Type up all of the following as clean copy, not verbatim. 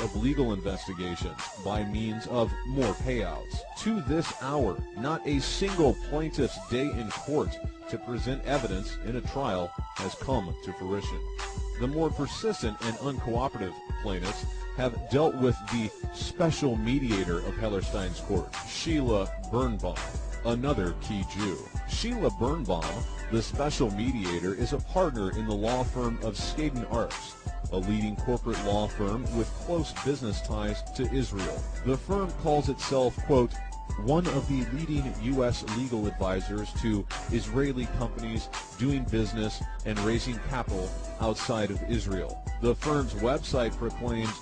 of legal investigations by means of more payouts. To this hour, not a single plaintiff's day in court to present evidence in a trial has come to fruition. The more persistent and uncooperative plaintiffs have dealt with the special mediator of Hellerstein's court, Sheila Birnbaum, another key Jew. Sheila Birnbaum, the special mediator, is a partner in the law firm of Skadden Arps, a leading corporate law firm with close business ties to Israel. The firm calls itself, quote, one of the leading U.S. legal advisors to Israeli companies doing business and raising capital outside of Israel. The firm's website proclaims,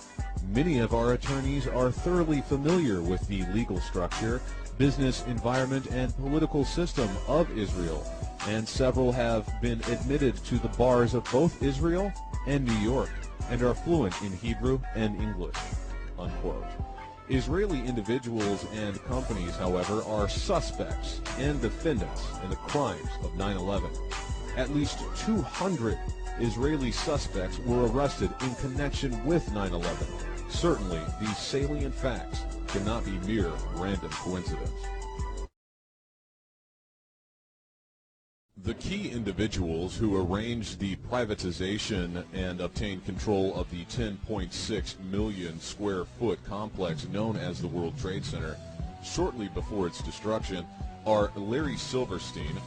many of our attorneys are thoroughly familiar with the legal structure, business environment, and political system of Israel, and several have been admitted to the bars of both Israel and New York, and are fluent in Hebrew and English, unquote. Israeli individuals and companies, however, are suspects and defendants in the crimes of 9/11. At least 200 Israeli suspects were arrested in connection with 9/11. Certainly, these salient facts cannot be mere random coincidence. The key individuals who arranged the privatization and obtained control of the 10.6 million square foot complex known as the World Trade Center shortly before its destruction are Larry Silverstein,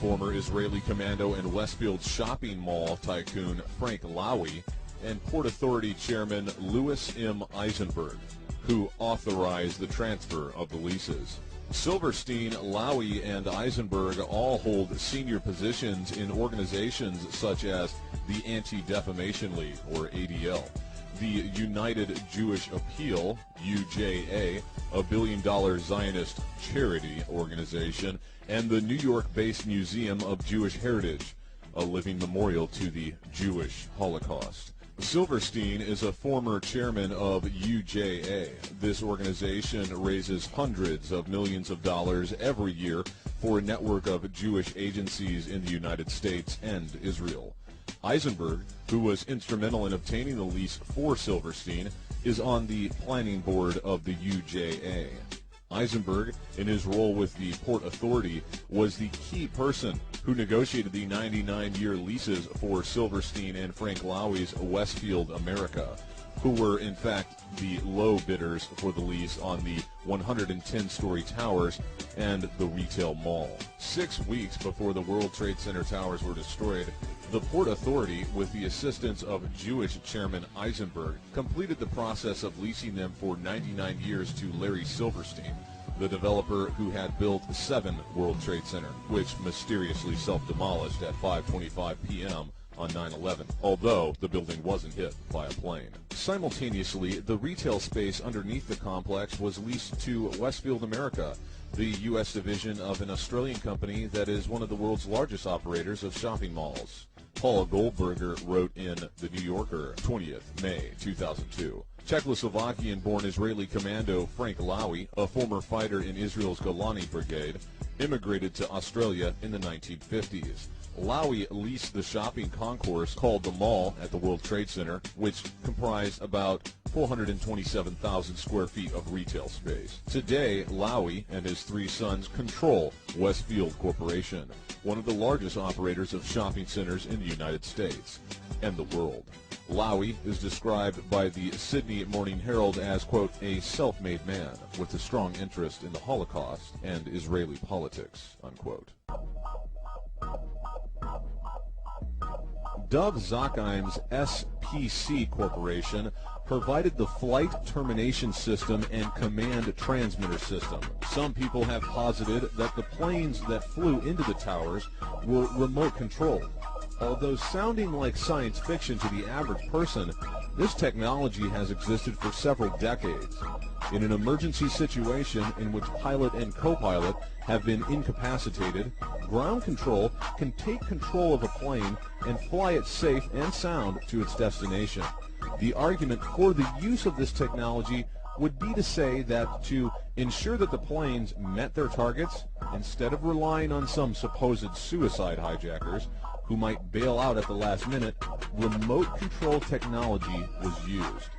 former Israeli commando and Westfield shopping mall tycoon Frank Lowy, and Port Authority Chairman Louis M. Eisenberg, who authorized the transfer of the leases. Silverstein, Lowy, and Eisenberg all hold senior positions in organizations such as the Anti-Defamation League, or ADL, the United Jewish Appeal, UJA, a billion-dollar Zionist charity organization, and the New York-based Museum of Jewish Heritage, a living memorial to the Jewish Holocaust. Silverstein is a former chairman of UJA. This organization raises hundreds of millions of dollars every year for a network of Jewish agencies in the United States and Israel. Eisenberg, who was instrumental in obtaining the lease for Silverstein, is on the planning board of the UJA. Eisenberg, in his role with the Port Authority, was the key person who negotiated the 99-year leases for Silverstein and Frank Lowy's Westfield America, who were in fact the low bidders for the lease on the 110-story towers and the retail mall. 6 weeks before the World Trade Center towers were destroyed, the Port Authority, with the assistance of Jewish Chairman Eisenberg, completed the process of leasing them for 99 years to Larry Silverstein, the developer who had built 7 World Trade Center, which mysteriously self-demolished at 5:25 p.m. on 9/11, although the building wasn't hit by a plane. Simultaneously, the retail space underneath the complex was leased to Westfield America, the U.S. division of an Australian company that is one of the world's largest operators of shopping malls. Paul Goldberger wrote in The New Yorker, 20th May 2002. Czechoslovakian-born Israeli commando Frank Lowy, a former fighter in Israel's Golani Brigade, immigrated to Australia in the 1950s. Lowy leased the shopping concourse called the Mall at the World Trade Center, which comprised about 427,000 square feet of retail space. Today, Lowy and his 3 sons control Westfield Corporation, one of the largest operators of shopping centers in the United States and the world. Lowy is described by the Sydney Morning Herald as, quote, a self-made man with a strong interest in the Holocaust and Israeli politics, unquote. Dov Zakheim's SPC Corporation provided the flight termination system and command transmitter system. Some people have posited that the planes that flew into the towers were remote controlled. Although sounding like science fiction to the average person, this technology has existed for several decades. In an emergency situation in which pilot and co-pilot have been incapacitated, ground control can take control of a plane and fly it safe and sound to its destination. The argument for the use of this technology would be to say that to ensure that the planes met their targets, instead of relying on some supposed suicide hijackers, who might bail out at the last minute, remote control technology was used.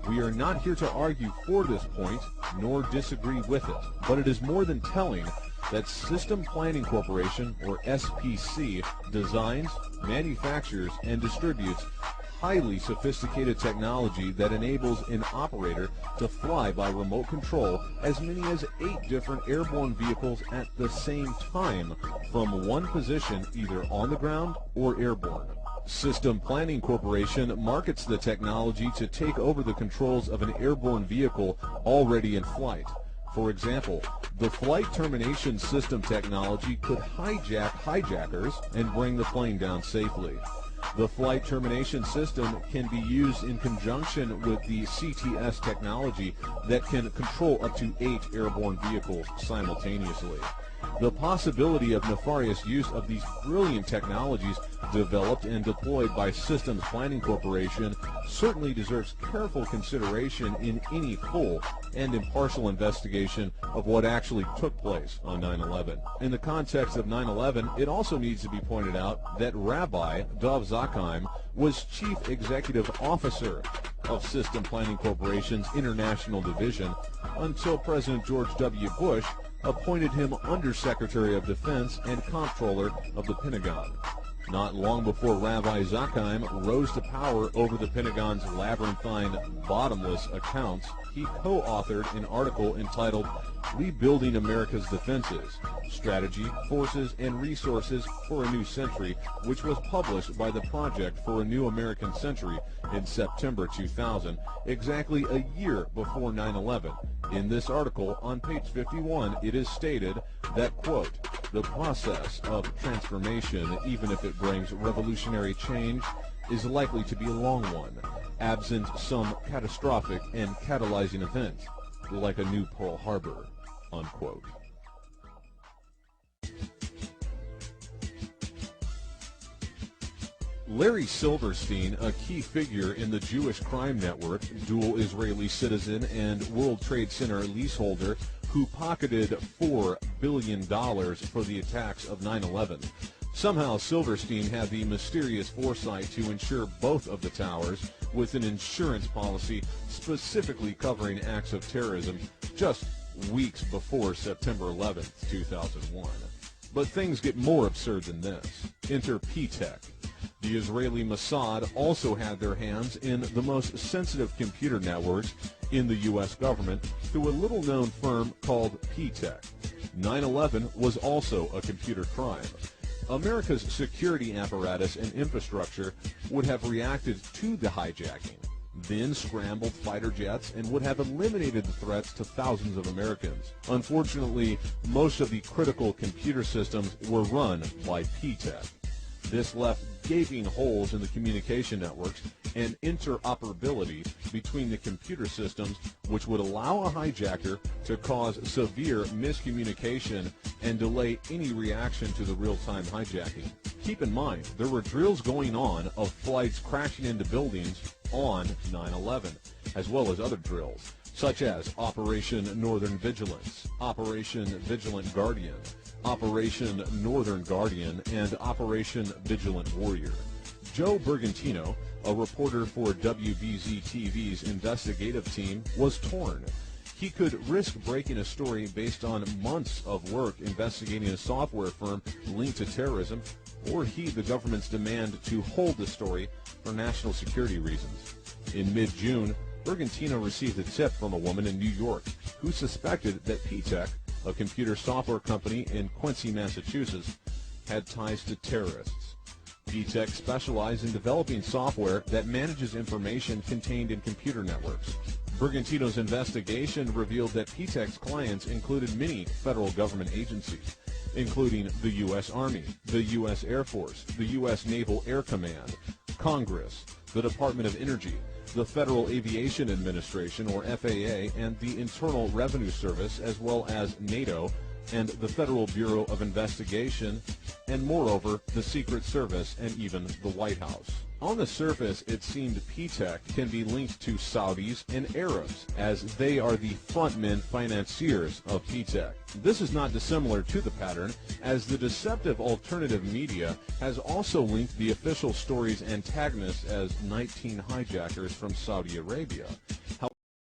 We are not here to argue for this point, nor disagree with it, but it is more than telling that System Planning Corporation, or SPC, designs, manufactures, and distributes highly sophisticated technology that enables an operator to fly by remote control as many as 8 different airborne vehicles at the same time from one position, either on the ground or airborne. System Planning Corporation markets the technology to take over the controls of an airborne vehicle already in flight. For example, the flight termination system technology could hijack hijackers and bring the plane down safely. The flight termination system can be used in conjunction with the CTS technology that can control up to 8 airborne vehicles simultaneously. The possibility of nefarious use of these brilliant technologies developed and deployed by Systems Planning Corporation certainly deserves careful consideration in any full and impartial investigation of what actually took place on 9/11. In the context of 9/11, it also needs to be pointed out that Rabbi Dov Zakheim was Chief Executive Officer of System Planning Corporation's International Division until President George W. Bush appointed him Undersecretary of Defense and Comptroller of the Pentagon. Not long before Rabbi Zakheim rose to power over the Pentagon's labyrinthine, bottomless accounts, he co-authored an article entitled Rebuilding America's Defenses, Strategy, Forces, and Resources for a New Century, which was published by the Project for a New American Century in September 2000, exactly a year before 9/11. In this article, on page 51, it is stated that, quote, the process of transformation, even if it brings revolutionary change, is likely to be a long one, absent some catastrophic and catalyzing event, like a new Pearl Harbor, unquote. Larry Silverstein, a key figure in the Jewish crime network, dual Israeli citizen and World Trade Center leaseholder, who pocketed $4 billion for the attacks of 9/11. Somehow Silverstein had the mysterious foresight to insure both of the towers with an insurance policy specifically covering acts of terrorism just weeks before September 11th, 2001. But things get more absurd than this. Enter P-Tech. The Israeli Mossad also had their hands in the most sensitive computer networks in the U.S. government through a little-known firm called P-Tech. 9/11 was also a computer crime. America's security apparatus and infrastructure would have reacted to the hijacking, then scrambled fighter jets and would have eliminated the threats to thousands of Americans. Unfortunately, most of the critical computer systems were run by P-Tech. This left gaping holes in the communication networks and interoperability between the computer systems, which would allow a hijacker to cause severe miscommunication and delay any reaction to the real-time hijacking. Keep in mind, there were drills going on of flights crashing into buildings on 9/11, as well as other drills, such as Operation Northern Vigilance, Operation Vigilant Guardian, Operation Northern Guardian, and Operation Vigilant Warrior. Joe Bergantino, a reporter for WBZ-TV's investigative team, was torn. He could risk breaking a story based on months of work investigating a software firm linked to terrorism, or heed the government's demand to hold the story for national security reasons. In mid-June, Bergantino received a tip from a woman in New York who suspected that P-Tech, a computer software company in Quincy, Massachusetts, had ties to terrorists. P-Tech specialized in developing software that manages information contained in computer networks. Bergantino's investigation revealed that P-Tech's clients included many federal government agencies, including the U.S. Army, the U.S. Air Force, the U.S. Naval Air Command, Congress, the Department of Energy, the Federal Aviation Administration, or FAA, and the Internal Revenue Service, as well as NATO, and the Federal Bureau of Investigation, and moreover, the Secret Service and even the White House. On the surface, it seemed P-TECH can be linked to Saudis and Arabs, as they are the frontmen financiers of P-TECH. This is not dissimilar to the pattern, as the deceptive alternative media has also linked the official story's antagonists as night teen hijackers from Saudi Arabia.